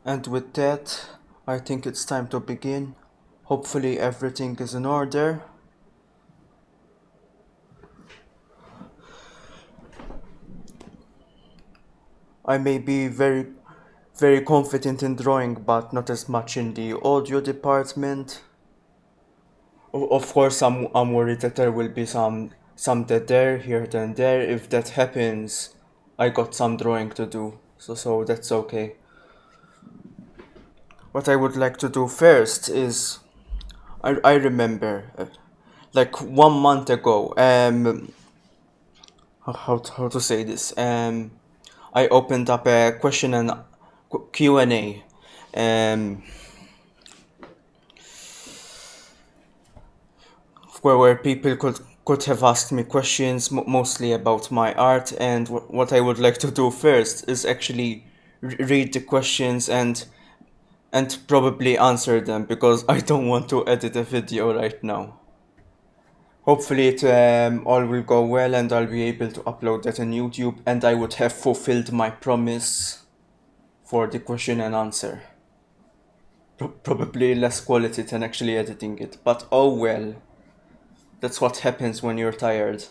And with that, I think it's time to begin. Hopefully everything is in order. I may be very confident in drawing, but not as much in the audio department. Of course, I'm worried that there will be some dead air here and there. If that happens, I got some drawing to do, so that's okay. What I would like to do first is I remember like 1 month ago, how to say this, I opened up a question and Q&A, um where people could have asked me questions mostly about my art, and what I would like to do first is actually read the questions and probably answer them, because I don't want to edit a video right now. Hopefully it all will go well and I'll be able to upload that on YouTube, and I would have fulfilled my promise for the question and answer. Probably less quality than actually editing it, but oh well. That's what happens when you're tired.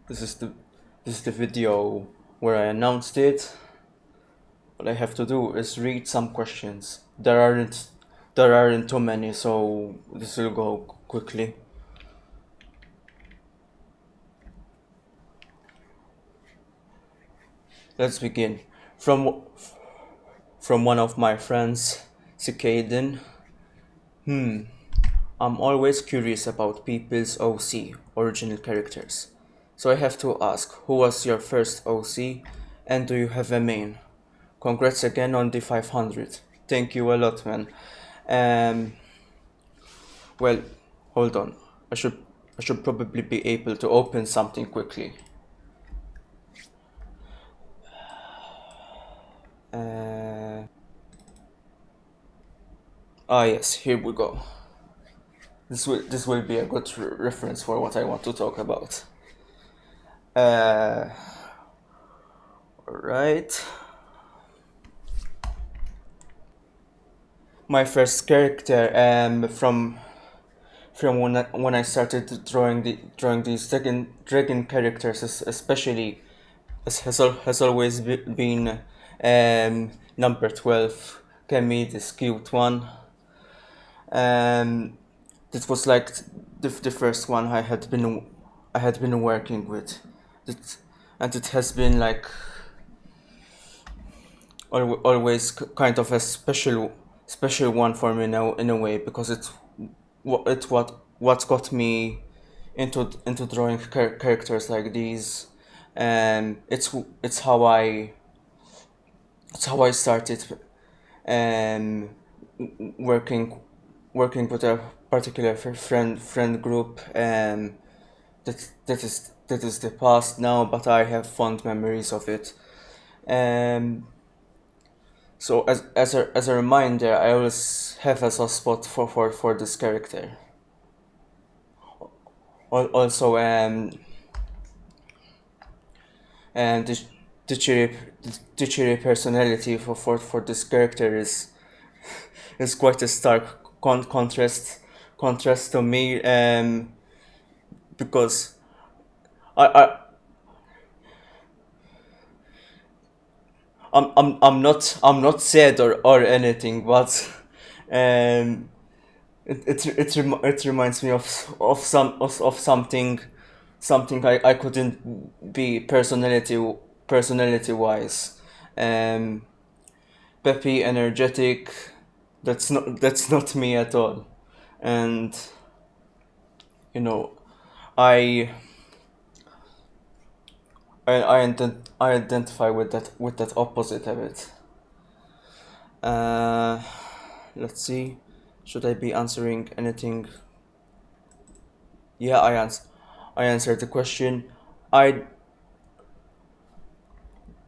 This is the video where I announced it. What I have to do is read some questions. There aren't too many, so this will go quickly. Let's begin. From one of my friends, Cicaden. I'm always curious about people's OC, original characters. So I have to ask, who was your first OC, and do you have a main? Congrats again on the 500. Thank you a lot, man. Um, well, hold on. I should probably be able to open something quickly. Yes, here we go. This will be a good reference for what I want to talk about. Alright. My first character from when I started drawing these dragon characters, especially, has always been number 12, Kemi, this cute one. This was like the first one I had been working with, and it has been like always kind of a special one for me now, in a way, because it's what got me into drawing characters like these. It's how I started um working with a particular friend group. That is the past now, but I have fond memories of it. So as a reminder, I always have a soft spot for this character. Also, and the cheery personality for this character is quite a stark contrast to me, because I I'm not sad or anything, but um it reminds me of something I couldn't be personality wise. Um, Peppy, energetic. That's not me at all, and you know, I I identify with that opposite of it. Uh, let's see. Should I be answering anything? Yeah, I answered the question. I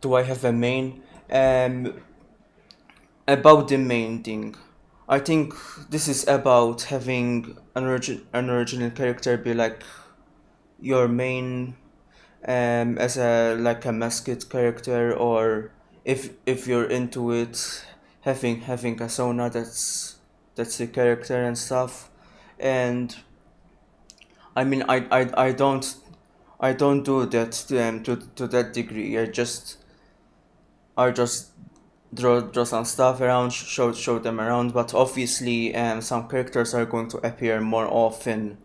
Do I have a main? About the main thing, I think this is about having an original character be like your main as a like a mascot character, or if you're into it, having a Sona that's the character and stuff. And I mean I don't do that to that degree. I just draw some stuff around, show them around, but obviously some characters are going to appear more often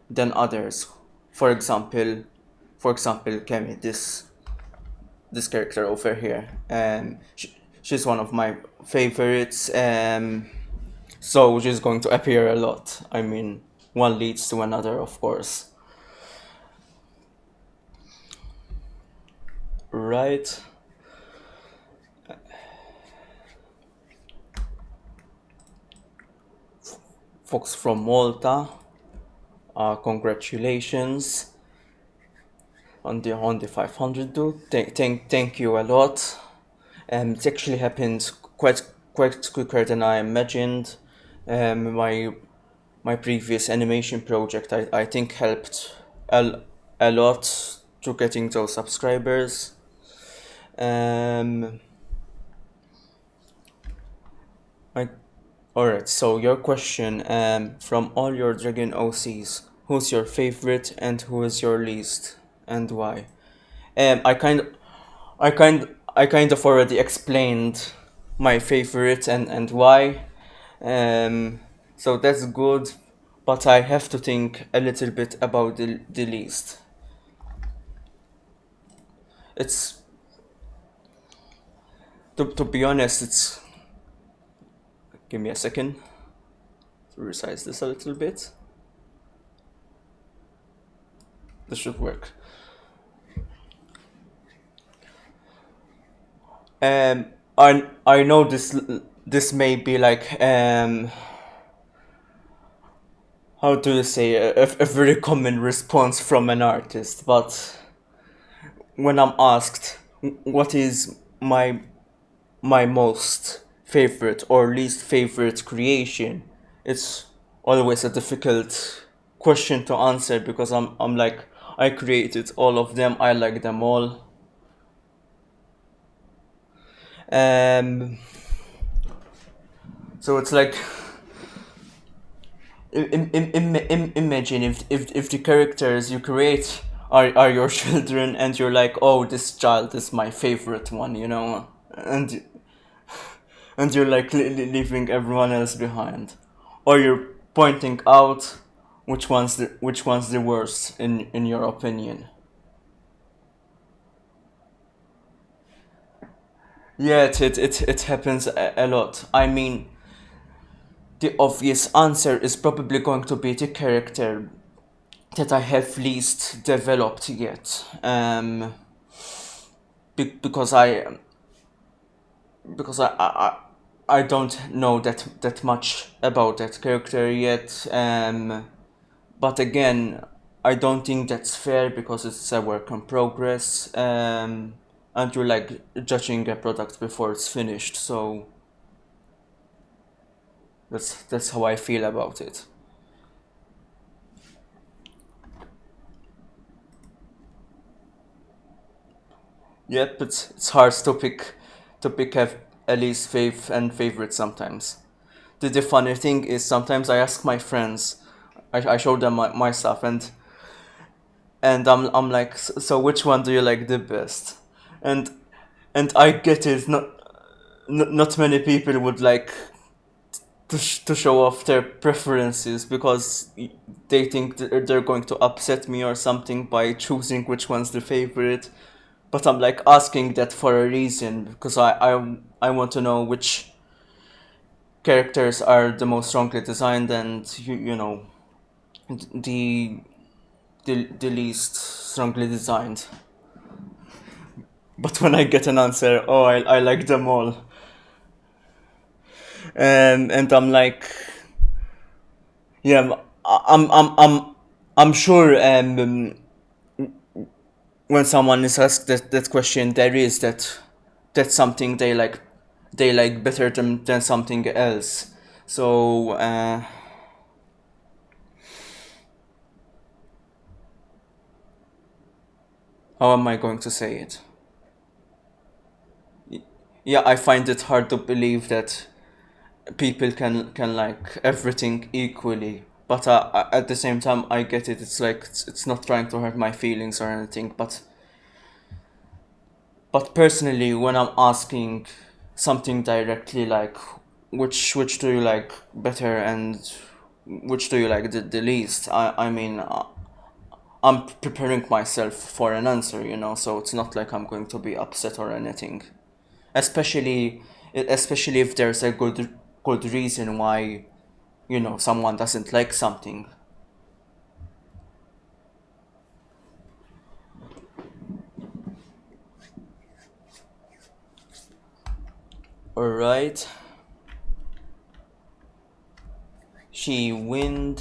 than others. For example, Kemi, this character over here. She's one of my favorites. So she's going to appear a lot. I mean, one leads to another, of course. Right. Fox from Malta. Congratulations on the 500, dude. Thank you a lot. It actually happened quite quicker than I imagined. My previous animation project, I think, helped a lot to getting those subscribers. I Alright, so your question, from all your Dragon OCs, who's your favorite and who is your least, and why? Um, I kind I kind of already explained my favorite and why. So that's good, but I have to think a little bit about the least. It's to be honest, it's give me a second to resize this a little bit. This should work. Um, I know this may be like how do you say a very common response from an artist, but when I'm asked what is my most favorite or least favorite creation, it's always a difficult question to answer because I'm like I created all of them, I like them all. Um, so it's like imagine if the characters you create are your children and you're like, oh, this child is my favorite one, and you're like leaving everyone else behind, or you're pointing out which one's the worst in your opinion. Yeah, it happens a lot. I mean, the obvious answer is probably going to be the character that I have least developed yet. Because I don't know that much about that character yet. But again, I don't think that's fair because it's a work in progress. And you're like judging a product before it's finished. So that's how I feel about it. Yep, it's hard to pick a least and favorite sometimes. The funny thing is sometimes I ask my friends, I show them my stuff and I'm like, so which one do you like the best? And I get it. Not many people would like to show off their preferences because they think they're going to upset me or something by choosing which one's the favorite. But I'm like asking that for a reason because I want to know which characters are the most strongly designed and the the least strongly designed. But when I get an answer, oh, I like them all, and I'm like, yeah, I'm sure when someone is asked that question, there is that's something they like better than something else. So how am I going to say it? Yeah, I find it hard to believe that people can like everything equally, but at the same time I get it. It's like it's not trying to hurt my feelings or anything, but personally, when I'm asking something directly, like which do you like better and which do you like the least, I mean, I'm preparing myself for an answer, so it's not like I'm going to be upset or anything, especially especially if there's a good reason why someone doesn't like something. All right, she win.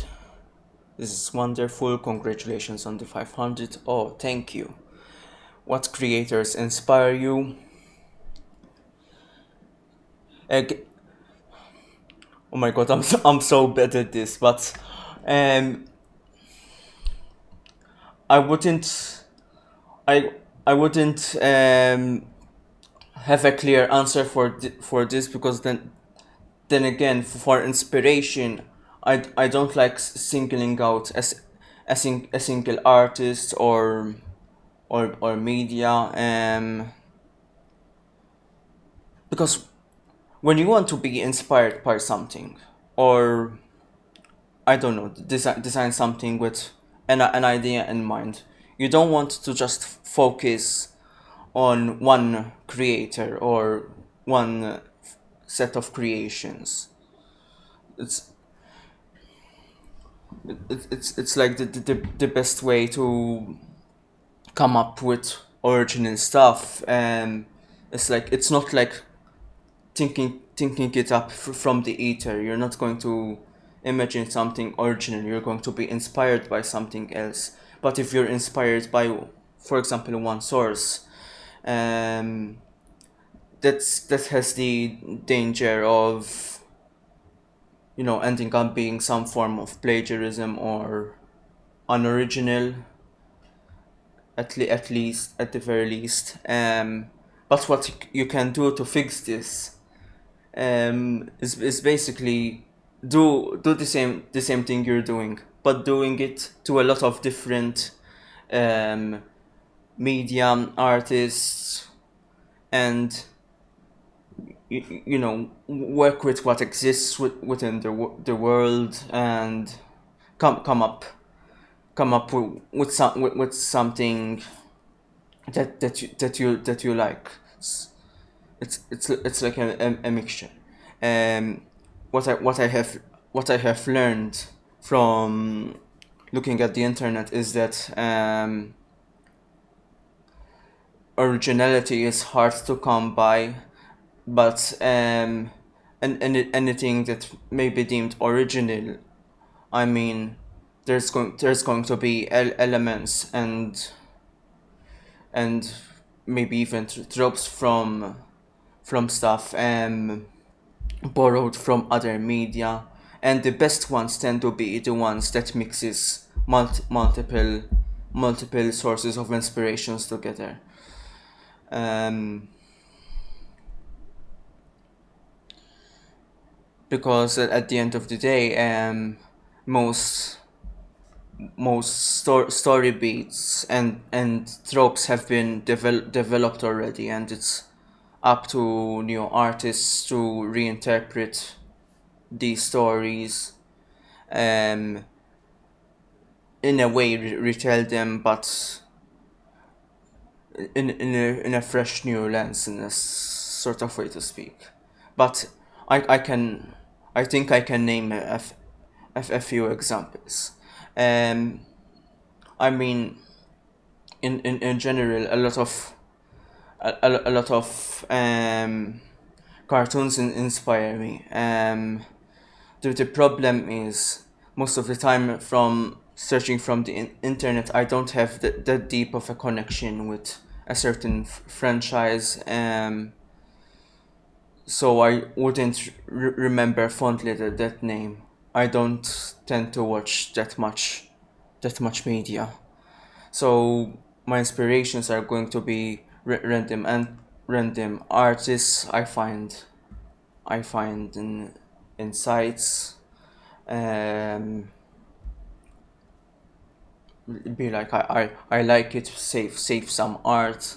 This is wonderful. Congratulations on the 500. Oh, thank you. What creators inspire you? Ag- oh my god, I'm so bad at this, but um, I wouldn't I I wouldn't have a clear answer for this, because then again, for inspiration, I don't like singling out a single artist or media, because when you want to be inspired by something, or I don't know, design something with an idea in mind, you don't want to just focus on one creator or one set of creations. It's it's like the best way to come up with original stuff, and it's like it's not like thinking it up from the ether. You're not going to imagine something original. You're going to be inspired by something else. But if you're inspired by, for example, one source, um, that has the danger of ending up being some form of plagiarism or unoriginal, at least, at the very least. But what you can do to fix this, is basically do the same thing you're doing, but doing it to a lot of different um, medium artists, and work with what exists within the world, and come up with something that you like. It's like a mixture. Um, what I have learned from looking at the internet is that originality is hard to come by, but anything that may be deemed original, I mean, there's going to be elements and maybe even tropes from stuff borrowed from other media, and the best ones tend to be the ones that mixes multiple sources of inspirations together. um, because at the end of the day, most story beats and tropes have been developed already, and it's up to new artists to reinterpret these stories, um, in a way, retell them, but in a fresh new lens, in a sort of way to speak. But I think I can name a few examples. Um, I mean, in general, a lot of cartoons inspire me. The problem is, most of the time, from searching from the internet, I don't have that deep of a connection with a certain franchise. so I wouldn't remember fondly that name. I don't tend to watch that much media. So my inspirations are going to be random and random artists I find in sites. Um, be like I like it, save some art,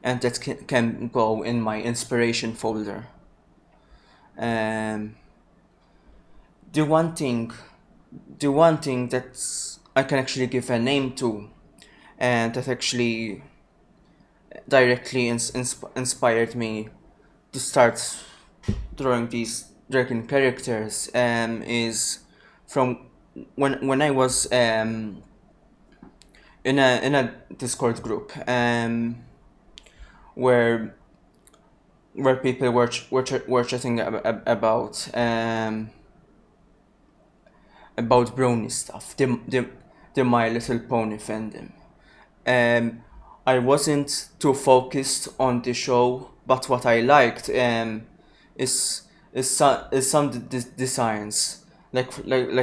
and that can go in my inspiration folder. Um, the one thing the one thing that I can actually give a name to, and that actually directly inspired me to start drawing these dragon characters, is from when I was in a Discord group, where people were chatting about brony stuff, the My Little Pony fandom. Um, I wasn't too focused on the show, but what I liked is some designs, like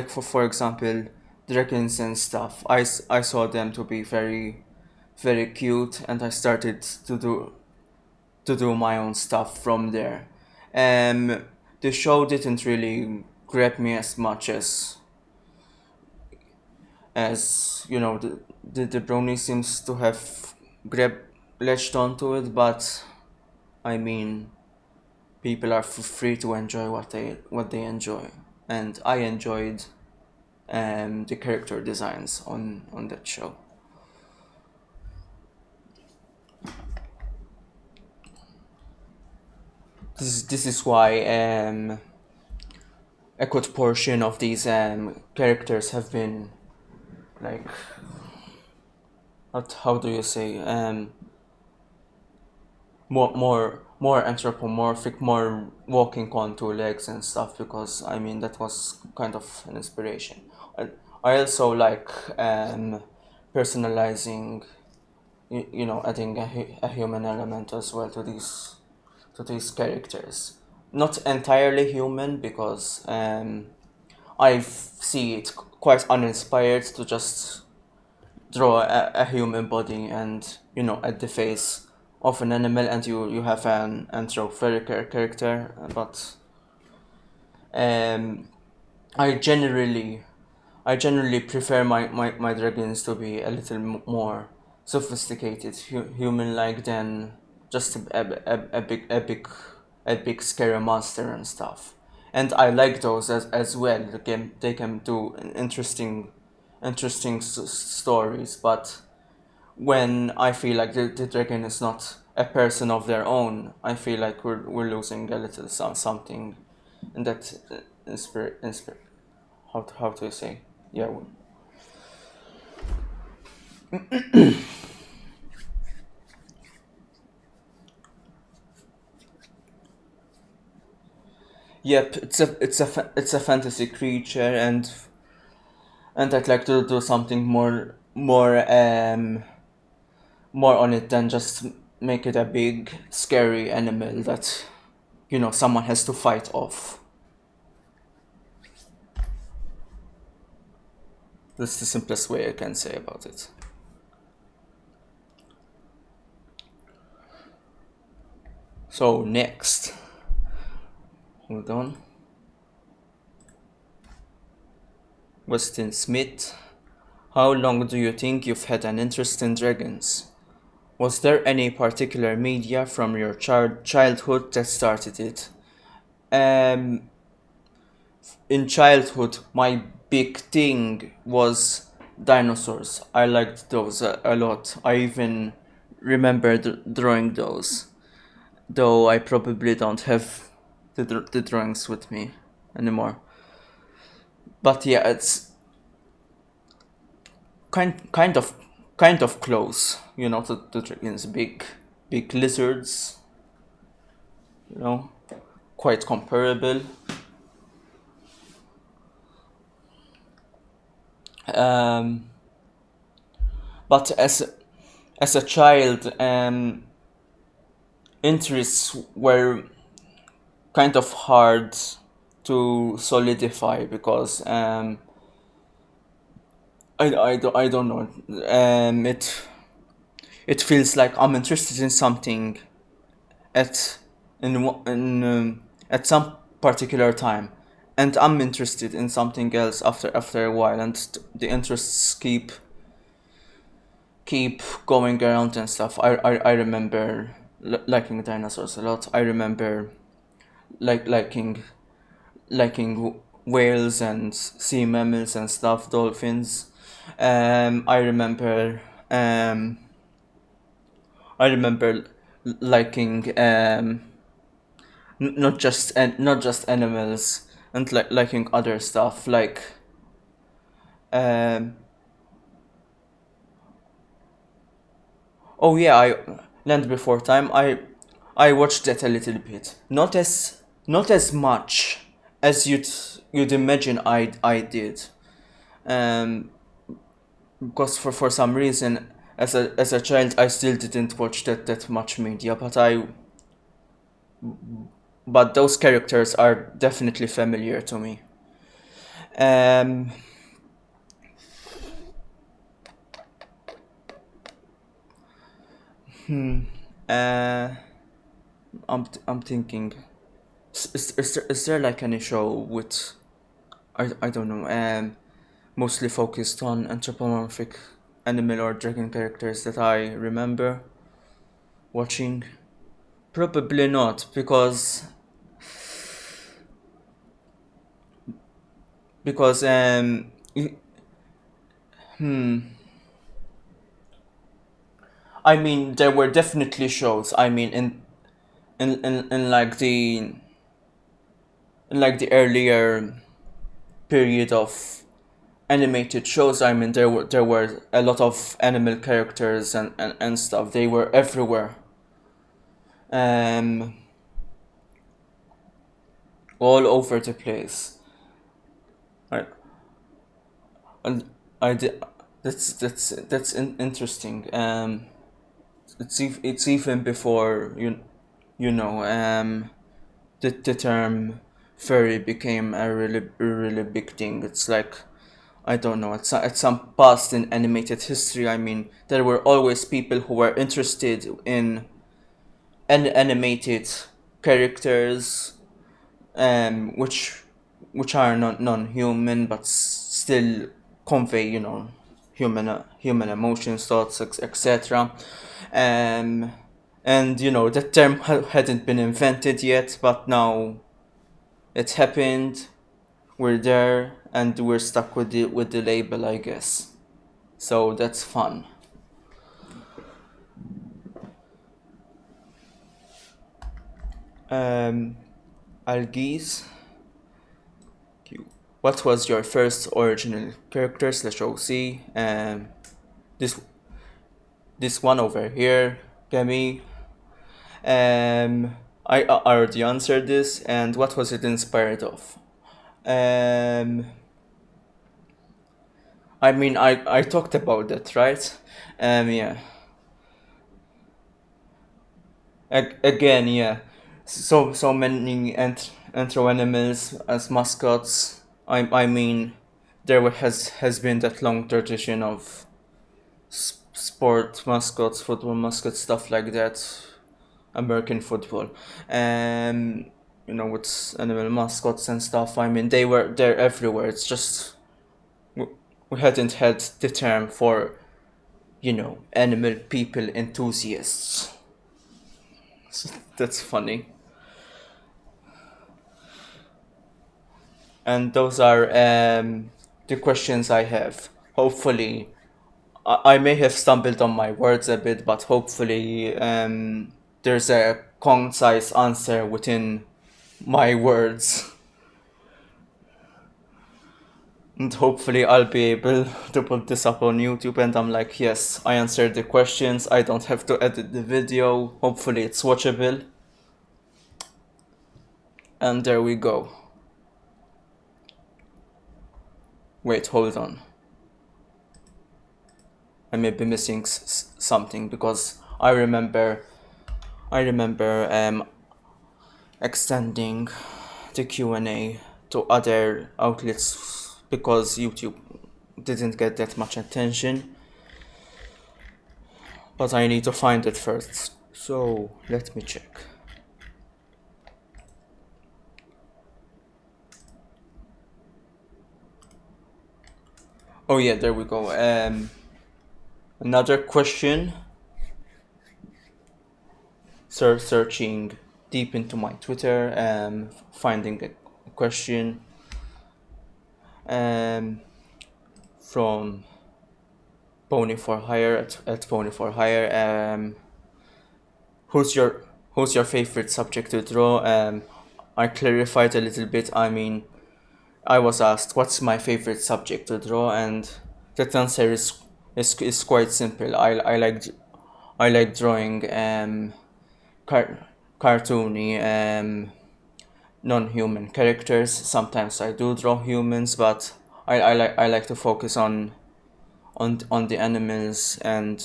for example, dragons and stuff. I saw them to be very cute, and I started to do my own stuff from there. The show didn't really grab me as much as you know the brony seems to have grabbed latched onto it, but I mean, people are free to enjoy what they enjoy, and I enjoyed the character designs on that show. This is why a good portion of these characters have been like, how do you say, more anthropomorphic, more walking on two legs and stuff, because I mean that was kind of an inspiration. I also like personalizing, adding a human element as well to these characters. Not entirely human, because I see it quite uninspired to just draw a human body and at the face of an animal, and you have an anthropomorphic character, but um I generally I generally prefer my dragons to be a little more sophisticated, human like, than just a big scary monster and stuff. And I like those as well. They can do interesting stories, but when I feel like the dragon is not a person of their own, I feel like we're losing a little something in that how to say, yeah. Yep, it's a fantasy creature, and I'd like to do something more on it than just make it a big scary animal that someone has to fight off. That's the simplest way I can say about it. So next, hold on. Weston Smith, how long do you think you've had an interest in dragons? Was there any particular media from your childhood that started it? Um, in childhood, my big thing was dinosaurs. I liked those a lot. I even remember drawing those, though I probably don't have the drawings with me anymore. But yeah, it's kind of close, to dragons. Big lizards, you know, quite comparable. Um, but as a child, interests kind of hard to solidify because I don't know. It feels like I'm interested in something at at some particular time, and I'm interested in something else after a while, and the interests keep going around and stuff. I remember liking dinosaurs a lot. I remember liking whales and sea mammals and stuff, dolphins. I remember I remember liking not just animals, and liking other stuff like um oh yeah, I Land Before Time. I watched that a little bit, not as much as you'd imagine I did, um because for some reason as a child I still didn't watch that much media, but those characters are definitely familiar to me. Um, uh, I'm thinking, is there like any show with I don't know, mostly focused on anthropomorphic animal or dragon characters that I remember watching? Probably not, because I mean there were definitely shows. I mean in like the earlier period of animated shows, I mean there were a lot of animal characters and stuff. They were everywhere. Um all over the place. I and I did interesting. It's even before you know the term furry became a really big thing. It's like I don't know, at some past in animated history, I mean, there were always people who were interested in animated characters, which are not non-human but still convey, human emotions, thoughts, etc. Um, and that term hadn't been invented yet, but now it happened. We're there, and we're stuck with the label, I guess. So that's fun. Um, Algiz, what was your first original characters? Let's show see. This this one over here, Gami. I already answered this. And what was it inspired of? Um, I mean, I talked about that, right? Yeah. Again, yeah. So many antro animals as mascots. I mean, has been that long tradition of sport mascots, football mascots, stuff like that. American football, with animal mascots and stuff. I mean, they're everywhere. It's just we hadn't had the term for animal people enthusiasts. That's funny. And those are the questions I have. Hopefully, I may have stumbled on my words a bit, but hopefully, there's a concise answer within my words. And hopefully, I'll be able to put this up on YouTube and I'm like, yes, I answered the questions. I don't have to edit the video. Hopefully, it's watchable. And there we go. Wait, hold on. I may be missing something because I remember extending the Q&A to other outlets because YouTube didn't get that much attention. But I need to find it first. So let me check. Oh yeah, there we go. Another question. Searching deep into my Twitter, finding a question from Pony for Hire at Pony for Hire. Who's your favorite subject to draw? I clarified a little bit. I mean, I was asked what's my favorite subject to draw, and that answer is quite simple. I like drawing cartoony non-human characters. Sometimes I do draw humans, but I like to focus on the animals and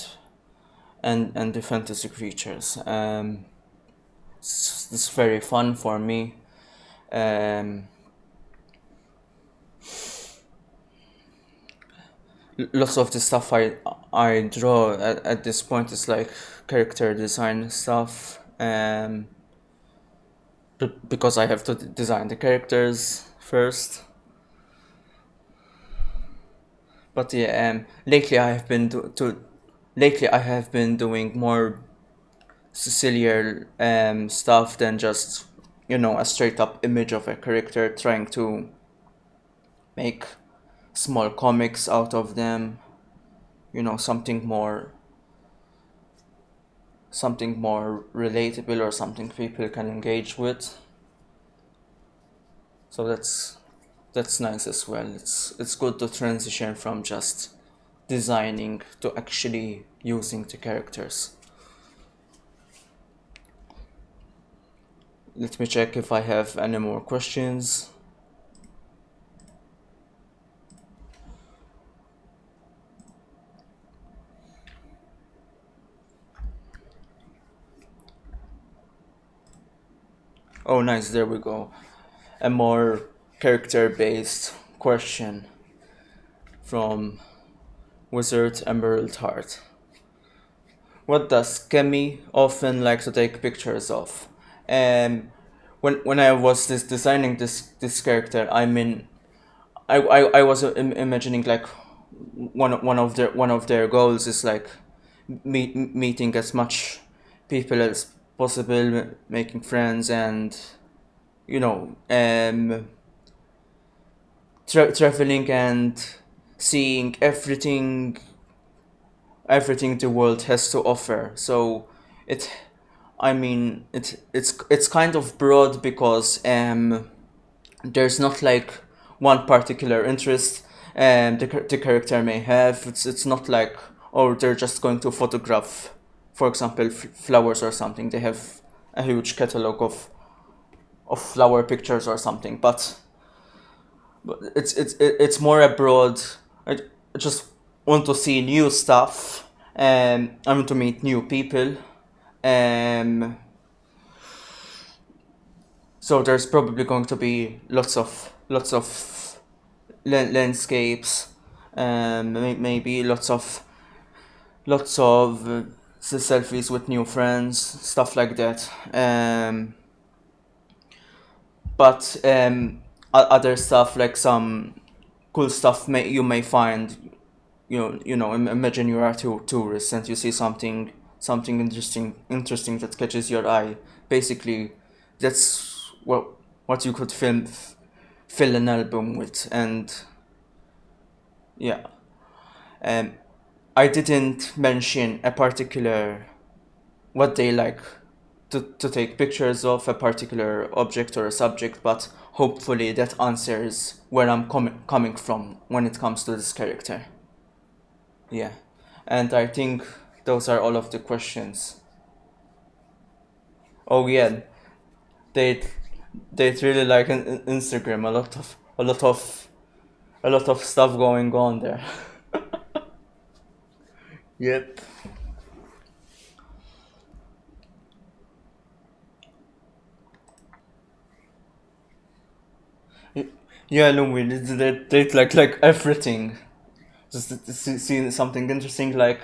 the fantasy creatures. It's very fun for me. Lots of the stuff I draw at this point is like character design stuff. Because I have to design the characters first. But yeah, lately I have been doing more sillier stuff than just a straight up image of a character, trying to make small comics out of them, something more relatable or something people can engage with. So that's nice as well. It's good to transition from just designing to actually using the characters. Let me check if I have any more questions. Oh nice, there we go. A more character-based question from Wizard Emerald Heart. What does Kemi often like to take pictures of? When I was designing this character, I mean, I was imagining like one of their goals is like meeting as much people as possible, making friends, and traveling and seeing everything the world has to offer. So it I mean it's kind of broad because there's not like one particular interest the character may have. It's not like, oh, they're just going to photograph, for example, flowers or something. They have a huge catalog of flower pictures or something, but it's more abroad. I just want to see new stuff, and I want to meet new people. So there's probably going to be lots of landscapes, maybe lots of selfies with new friends, stuff like that. But other stuff, like some cool stuff you may find, imagine you are a tourist and you see something interesting that catches your eye. Basically, that's what you could fill an album with. And yeah, I didn't mention a particular what they like to take pictures of, a particular object or a subject, but hopefully that answers where I'm coming from when it comes to this character. Yeah, and I think those are all of the questions. Oh yeah, they really like Instagram. A lot of stuff going on there. Yep. Yeah, Lumi, they like everything. Just to see something interesting, like,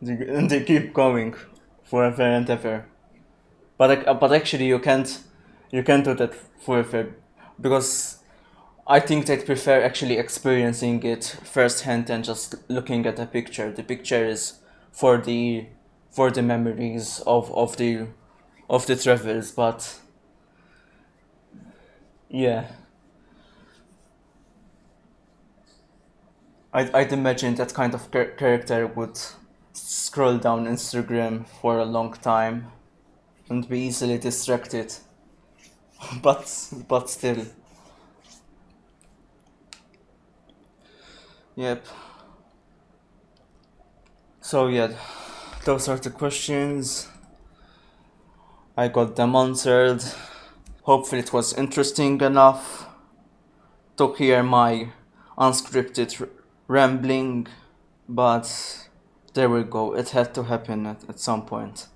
and they keep going forever and ever. But actually, you can't do that forever, because I think they'd prefer actually experiencing it firsthand than just looking at a picture. The picture is for the memories of the travels, but yeah, I'd imagine that kind of character would scroll down Instagram for a long time and be easily distracted. But still, yep. So yeah, those are the questions. I got them answered. Hopefully, it was interesting enough to hear my unscripted rambling, but there we go. It had to happen at some point.